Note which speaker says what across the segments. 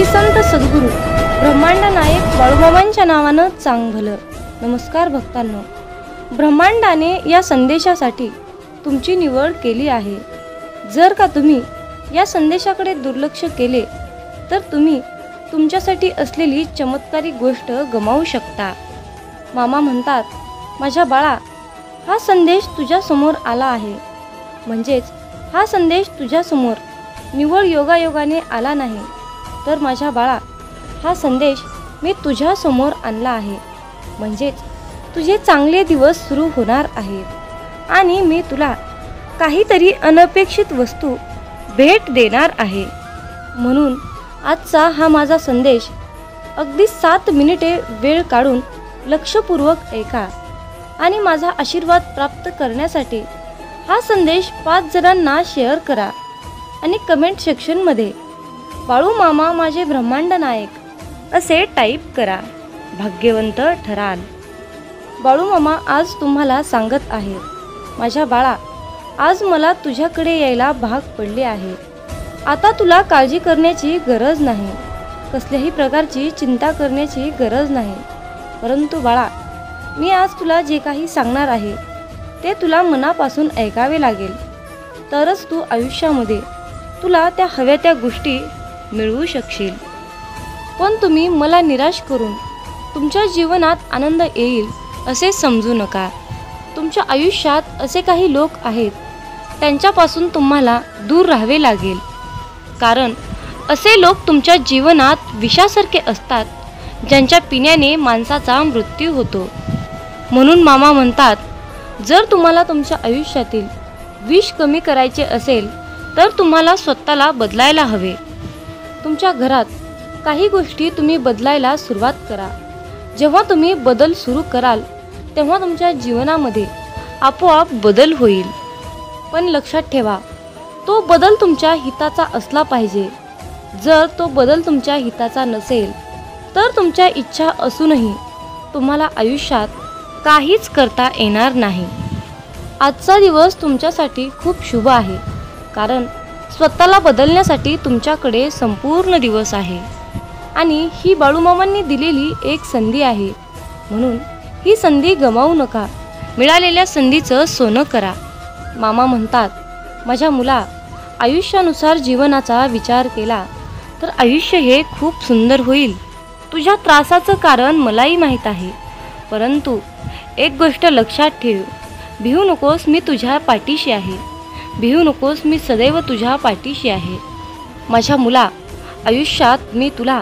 Speaker 1: संत सद्गुरू ब्रह्मांड नायक बाळूमामांच्या नावानं चांग भलं. नमस्कार भक्तांनो, ब्रह्मांडाने या संदेशासाठी तुमची निवड केली आहे. जर का तुम्ही या संदेशाकडे दुर्लक्ष केले तर तुम्ही तुमच्यासाठी असलेली चमत्कारिक गोष्ट गमावू शकता. मामा म्हणतात, माझ्या बाळा, हा संदेश तुझ्यासमोर आला आहे. म्हणजेच हा संदेश तुझ्यासमोर निव्वळ योगायोगाने आला नाही, तर माझ्या बाळा, हा संदेश मी तुझ्यासमोर आणला आहे. म्हणजेच तुझे चांगले दिवस सुरू होणार आहेत आणि मी तुला काहीतरी अनपेक्षित वस्तू भेट देणार आहे. म्हणून आजचा हा माझा संदेश अगदी 7 मिनिटे वेळ काढून लक्षपूर्वक ऐका आणि माझा आशीर्वाद प्राप्त करण्यासाठी हा संदेश 5 जणांना शेअर करा आणि कमेंट सेक्शनमध्ये बाळू मामा माझे ब्रह्मांड नायक असे टाईप करा. भाग्यवंत ठराल. बाळू मामा आज तुम्हाला सांगत आहेत, माझ्या बाळा, आज मला तुझ्याकडे यायला भाग पडले आहे. आता तुला काळजी करण्याची गरज नाही, कसल्याही प्रकारची चिंता करण्याची गरज नाही. परंतु बाळा, मी आज तुला जे काही सांगणार आहे ते तुला मनापासून ऐकावे लागेल, तरच तू आयुष्यामध्ये तुला त्या हव्या त्या गोष्टी मिळवू शकशील. पण तुम्ही मला निराश करून तुमच्या जीवनात आनंद येईल असे समजू नका. तुमच्या आयुष्यात असे काही लोक आहेत, त्यांच्यापासून तुम्हाला दूर राहावे लागेल. कारण असे लोक तुमच्या जीवनात विषासारखे असतात, ज्यांच्या पिण्याने माणसाचा मृत्यू होतो. म्हणून मामा म्हणतात, जर तुम्हाला तुमच्या आयुष्यातील विष कमी करायचे असेल तर तुम्हाला स्वतःला बदलायला हवे. तुमच्या घरात काही गोष्टी तुम्ही बदलायला सुरुवात करा. जेव्हा तुम्ही बदल सुरू कराल तेव्हा तुमच्या जीवनामध्ये आपोआप बदल होईल. पण लक्षात ठेवा, तो बदल तुमच्या हिताचा असला पाहिजे. जर तो बदल तुमच्या हिताचा नसेल तर तुमच्या इच्छा असूनही तुम्हाला आयुष्यात काहीच करता येणार नाही. आजचा दिवस तुमच्यासाठी खूप शुभ आहे, कारण स्वतःला बदलण्यासाठी तुमच्याकडे संपूर्ण दिवस आहे आणि ही बाळूमामांनी दिलेली एक संधी आहे. म्हणून ही संधी गमावू नका. मिळालेल्या संधीचं सोनं करा. मामा म्हणतात, माझ्या मुला, आयुष्यानुसार जीवनाचा विचार केला तर आयुष्य हे खूप सुंदर होईल. तुझ्या त्रासाचं कारण मलाही माहीत आहे, परंतु एक गोष्ट लक्षात ठेव, भिवू नकोस, मी तुझ्या पाठीशी आहे. भिवू नकोस, मी सदैव तुझ्या पाठीशी आहे. माझ्या मुला, आयुष्यात मी तुला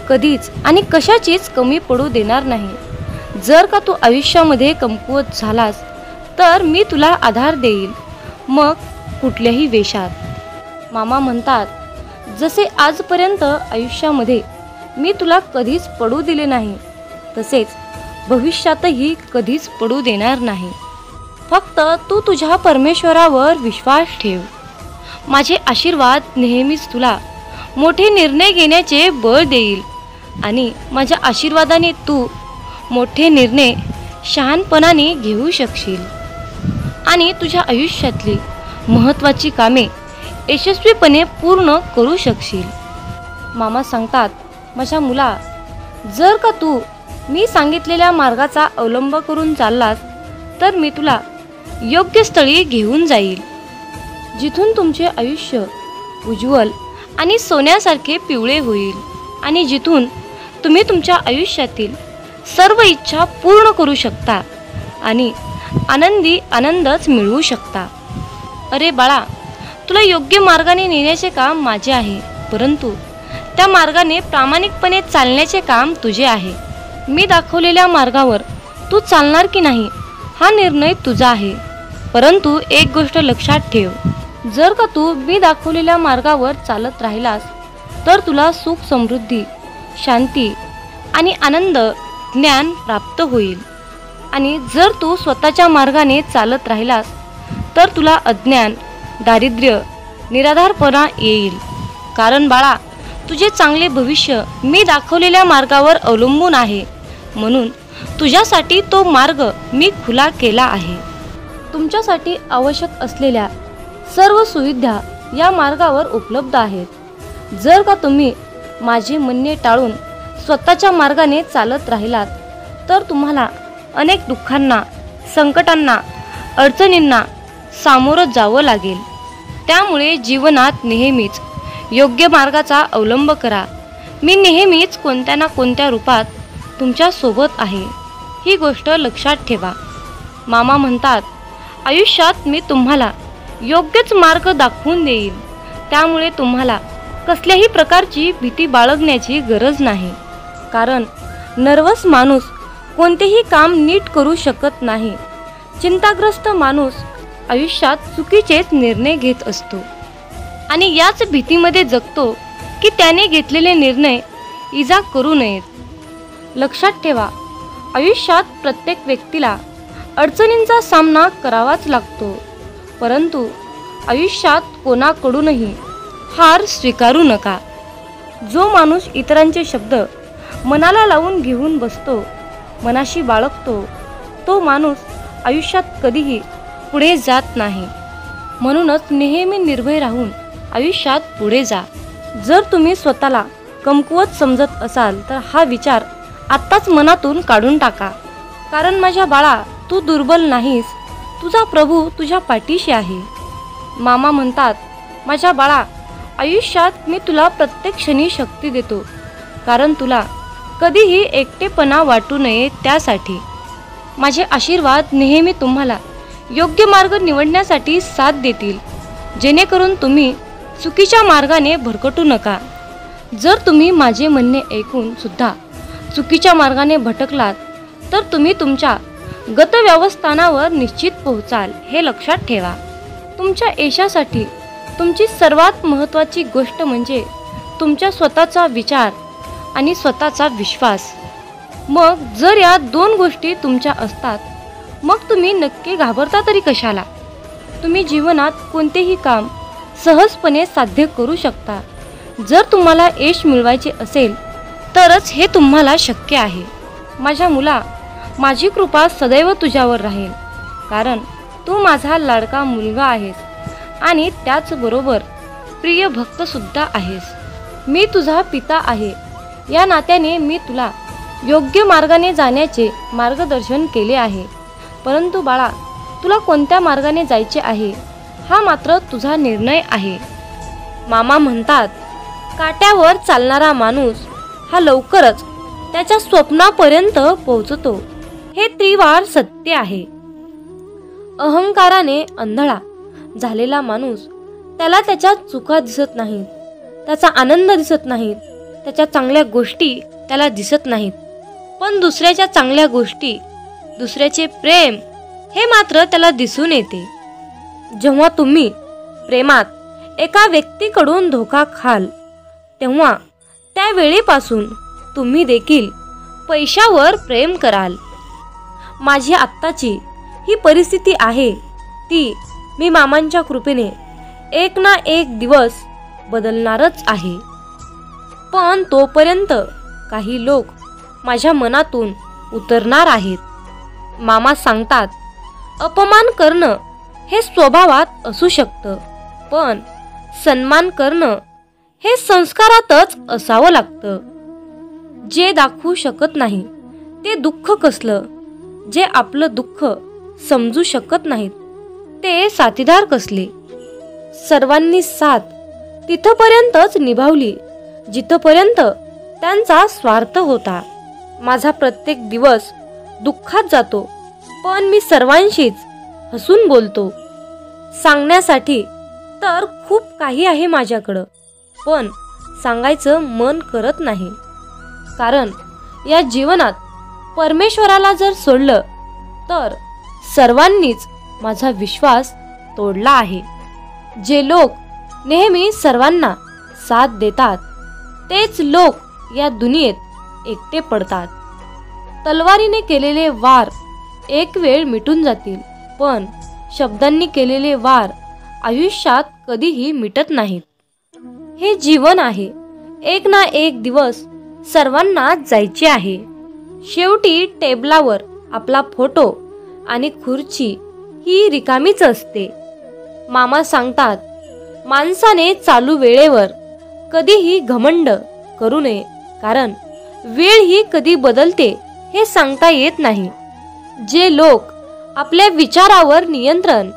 Speaker 1: कधीच आणि कशाचीच कमी पडू देणार नाही. जर का तू आयुष्यामध्ये कमकुवत झालास तर मी तुला आधार देईल, मग कुठल्याही वेशात. मामा म्हणतात, जसे आजपर्यंत आयुष्यामध्ये मी तुला कधीच पडू दिले नाही, तसेच भविष्यातही कधीच पडू देणार नाही. फक्त तू तुझ्या परमेश्वरावर विश्वास ठेव. माझे आशीर्वाद नेहमीच तुला मोठे निर्णय घेण्याचे बळ देईल आणि माझ्या आशीर्वादाने तू मोठे निर्णय शहाणपणाने घेऊ शकशील आणि तुझ्या आयुष्यातली महत्त्वाची कामे यशस्वीपणे पूर्ण करू शकशील. मामा सांगतात, माझ्या मुला, जर का तू मी सांगितलेल्या मार्गाचा अवलंब करून चाललास तर मी तुला योग्य स्थळी घेऊन जाईल, जिथून तुमचे आयुष्य उज्ज्वल आणि सोन्यासारखे पिवळे होईल आणि जिथून तुम्ही तुमच्या आयुष्यातील सर्व इच्छा पूर्ण करू शकता आणि आनंदी आनंदच मिळवू शकता. अरे बाळा, तुला योग्य मार्गाने नेण्याचे काम माझे आहे, परंतु त्या मार्गाने प्रामाणिकपणे चालण्याचे काम तुझे आहे. मी दाखवलेल्या मार्गावर तू चालणार की नाही हा निर्णय तुझा आहे. परंतु एक गोष्ट लक्षात ठेव, जर का तू मी दाखवलेल्या मार्गावर चालत राहिलास तर तुला सुख, समृद्धी, शांती आणि आनंद, ज्ञान प्राप्त होईल. आणि जर तू स्वतःच्या मार्गाने चालत राहिलास तर तुला अज्ञान, दारिद्र्य, निराधारपणा येईल. कारण बाळा, तुझे चांगले भविष्य मी दाखवलेल्या मार्गावर अवलंबून आहे. म्हणून तुझ्यासाठी तो मार्ग मी खुला केला आहे. तुमच्यासाठी आवश्यक असलेल्या सर्व सुविधा या मार्गावर उपलब्ध आहेत. जर का तुम्ही माझे म्हणणे टाळून स्वतःच्या मार्गाने चालत राहिलात तर तुम्हाला अनेक दुःखांना, संकटांना, अडचणींना सामोरं जावं लागेल. त्यामुळे जीवनात नेहमीच योग्य मार्गाचा अवलंब करा. मी नेहमीच कोणत्या ना कोणत्या रूपात तुमच्या सोबत आहे, ही गोष्ट लक्षात ठेवा. मामा म्हणतात, आयुष्यात मी तुम्हाला योग्यच मार्ग दाखवून देईन. त्यामुळे तुम्हाला कसल्याही प्रकारची भीती बाळगण्याची गरज नाही. कारण नर्वस माणूस कोणतेही काम नीट करू शकत नाही. चिंताग्रस्त माणूस आयुष्यात चुकीचेच निर्णय घेत असतो आणि याच भीतीमध्ये जगतो की त्याने घेतलेले निर्णय इजा करू नयेत. लक्षात ठेवा, आयुष्यात प्रत्येक व्यक्तीला अडचणींचा सामना करावाच लागतो. परंतु आयुष्यात कोणाकडूनही हार स्वीकारू नका. जो माणूस इतरांचे शब्द मनाला लावून घेऊन बसतो, मनाशी बाळगतो, तो माणूस आयुष्यात कधीही पुढे जात नाही. म्हणूनच नेहमी निर्भय राहून आयुष्यात पुढे जा. जर तुम्ही स्वतःला कमकुवत समजत असाल तर हा विचार आत्ताच मनातून काढून टाका. कारण माझ्या बाळा, तू दुर्बल नाहीस. तुझा प्रभू तुझ्या पाठीशी आहे. मामा म्हणतात, माझ्या बाळा, आयुष्यात मी तुला प्रत्येक क्षणी शक्ती देतो. कारण तुला कधीही एकटेपणा वाटू नये त्यासाठी. माझे आशीर्वाद नेहमी तुम्हाला योग्य मार्ग निवडण्यासाठी साथ देतील, जेणेकरून तुम्ही चुकीच्या मार्गाने भरकटू नका. जर तुम्ही माझे म्हणणे ऐकून सुद्धा चुकीच्या मार्गाने भटकलात तर तुम्ही तुमच्या गतव्यवस्थानावर निश्चित पोहोचाल, हे लक्षात ठेवा. तुमच्या यशासाठी तुमची सर्वात महत्त्वाची गोष्ट म्हणजे तुमच्या स्वतःचा विचार आणि स्वतःचा विश्वास. मग जर या दोन गोष्टी तुमच्या असतात, मग तुम्ही नक्की घाबरता तरी कशाला? तुम्ही जीवनात कोणतेही काम सहजपणे साध्य करू शकता. जर तुम्हाला यश मिळवायचे असेल तरच हे तुम्हाला शक्य आहे. माझ्या मुला, माझी कृपा सदैव तुझ्यावर राहील. कारण तू माझा लाडका मुलगा आहेस आणि त्याचबरोबर प्रिय भक्तसुद्धा आहेस. मी तुझा पिता आहे. या नात्याने मी तुला योग्य मार्गाने जाण्याचे मार्गदर्शन केले आहे. परंतु बाळा, तुला कोणत्या मार्गाने जायचे आहे हा मात्र तुझा निर्णय आहे. मामा म्हणतात, काट्यावर चालणारा माणूस हा लवकरच त्याच्या स्वप्नापर्यंत पोहोचतो. हे त्रिवार सत्य आहे. अहंकाराने अंधळा झालेला माणूस, त्याला त्याच्या चुका दिसत नाहीत, त्याचा आनंद दिसत नाहीत, त्याच्या चांगल्या गोष्टी त्याला दिसत नाहीत. पण दुसऱ्याच्या चांगल्या गोष्टी, दुसऱ्याचे प्रेम हे मात्र त्याला दिसून येते. जेव्हा तुम्ही प्रेमात एका व्यक्तीकडून धोका खाल तेव्हा त्यावेळेपासून तुम्ही देखील पैशावर प्रेम कराल. माझी आत्ताची ही परिस्थिती आहे, ती मी मामांच्या कृपेने एक ना एक दिवस बदलणारच आहे. पण तोपर्यंत काही लोक माझ्या मनातून उतरणार आहेत. मामा सांगतात, अपमान करणं हे स्वभावात असू शकतं, पण सन्मान करणं हे संस्कारातच असावं लागतं. जे दाखवू शकत नाही ते दुःख कसलं, जे आपलं दुःख समजू शकत नाहीत ते साथीदार कसले. सर्वांनी साथ तिथपर्यंतच निभावली जिथपर्यंत त्यांचा स्वार्थ होता. माझा प्रत्येक दिवस दुःखात जातो, पण मी सर्वांशीच हसून बोलतो. सांगण्यासाठी तर खूप काही आहे माझ्याकडं, पण सांगायचं मन करत नाही. कारण या जीवनात परमेश्वराला जर सोडलं तर सर्वांनीच माझा विश्वास तोडला आहे. जे लोक नेहमी सर्वांना साथ देतात तेच लोक या दुनियेत एकटे पडतात. तलवारीने केलेले वार एक वेळ मिटून जातील, पण शब्दांनी केलेले वार आयुष्यात कधीही मिटत नाहीत. हे जीवन आहे, एक ना एक दिवस सर्वांना जायचे आहे. शेवटी टेबलावर आपला फोटो आणि खुर्ची ही रिकामीच असते. मामा सांगतात, माणसाने चालू वेळेवर कधीही घमंड करू नये, कारण वेळ ही कधी बदलते हे सांगता येत नाही. जे लोक आपल्या विचारावर नियंत्रण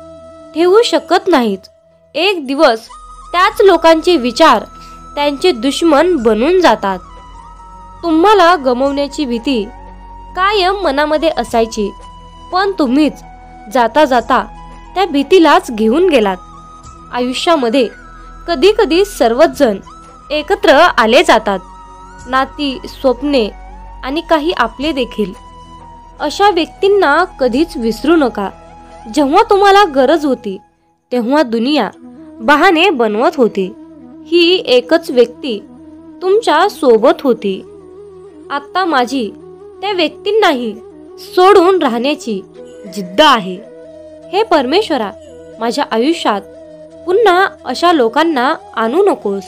Speaker 1: ठेवू शकत नाहीत, एक दिवस त्याच लोकांचे विचार त्यांचे दुश्मन बनून जातात. तुम्हाला गमावण्याची भीती कायम मनामध्ये असायची, पण तुम्हीच जाता जाता त्या भीतीलाच घेऊन गेलात. आयुष्यामध्ये कधी कधी सर्वच जण एकत्र आले जातात, नाती, स्वप्ने आणि काही आपले देखील. अशा व्यक्तींना कधीच विसरू नका. जेव्हा तुम्हाला गरज होती तेव्हा दुनिया बहाणे बनवत होती. ही एकच व्यक्ती तुमच्या सोबत होती. आता माझी त्या व्यक्तींनाही सोडून राहण्याची जिद्द आहे. हे परमेश्वरा, माझ्या आयुष्यात पुन्हा अशा लोकांना आणू नकोस.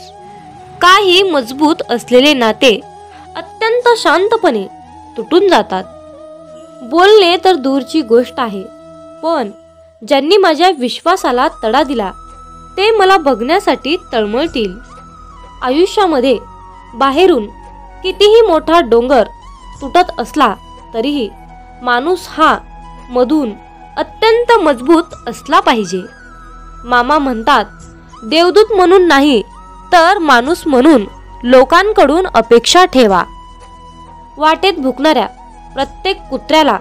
Speaker 1: काही मजबूत असलेले नाते अत्यंत शांतपणे तुटून जातात. बोलणे तर दूरची गोष्ट आहे, पण ज्यांनी माझ्या विश्वासाला तडा दिला ते मला बघण्यासाठी तळमळतील. आयुष्यामध्ये बाहेरून कितीही मोठा डोंगर तुटत असला तरीही माणूस हा मधून अत्यंत मजबूत असला पाहिजे. मामा म्हणतात, देवदूत म्हणून नाही तर माणूस म्हणून लोकांकडून अपेक्षा ठेवा. वाटेत भुकणाऱ्या प्रत्येक कुत्र्याला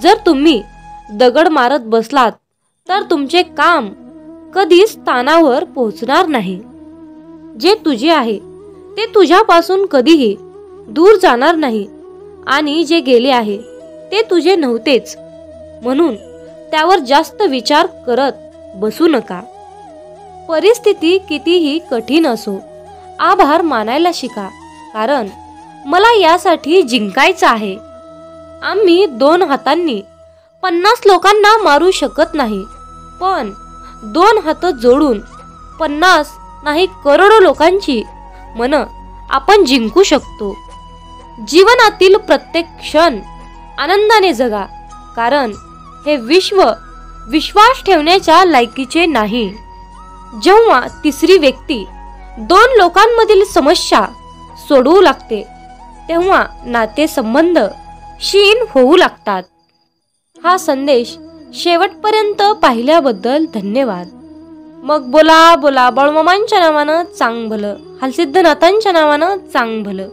Speaker 1: जर तुम्ही दगड मारत बसलात तर तुमचे काम कधीच स्थानावर पोहोचणार नाही. जे तुझे आहे ते तुझ्यापासून कधीही दूर जाणार नाही, आणि जे गेले आहे ते तुझे नव्हतेच, म्हणून त्यावर जास्त विचार करत बसू नका. परिस्थिती कितीही कठीण असो, आभार मानायला शिका, कारण मला यासाठी जिंकायचं आहे. आम्ही 2 हातांनी 50 लोकांना मारू शकत नाही, पण 2 हात जोडून 50 नाही करोडो लोकांची मन आपण जिंकू शकतो. जीवनातील प्रत्येक क्षण आनंदाने जगा, कारण हे विश्व विश्वास ठेवण्याच्या लायकीचे नाही. जेव्हा तिसरी व्यक्ती 2 लोकांमधील समस्या सोडवू लागते तेव्हा नातेसंबंध क्षीण होऊ लागतात. हा संदेश शेवटपर्यंत पाहिल्याबद्दल धन्यवाद. मग बोला बोला बाळूमामांच्या नावानं चांग भलं, हालसिद्धनाथांच्या नावानं चांग भलं.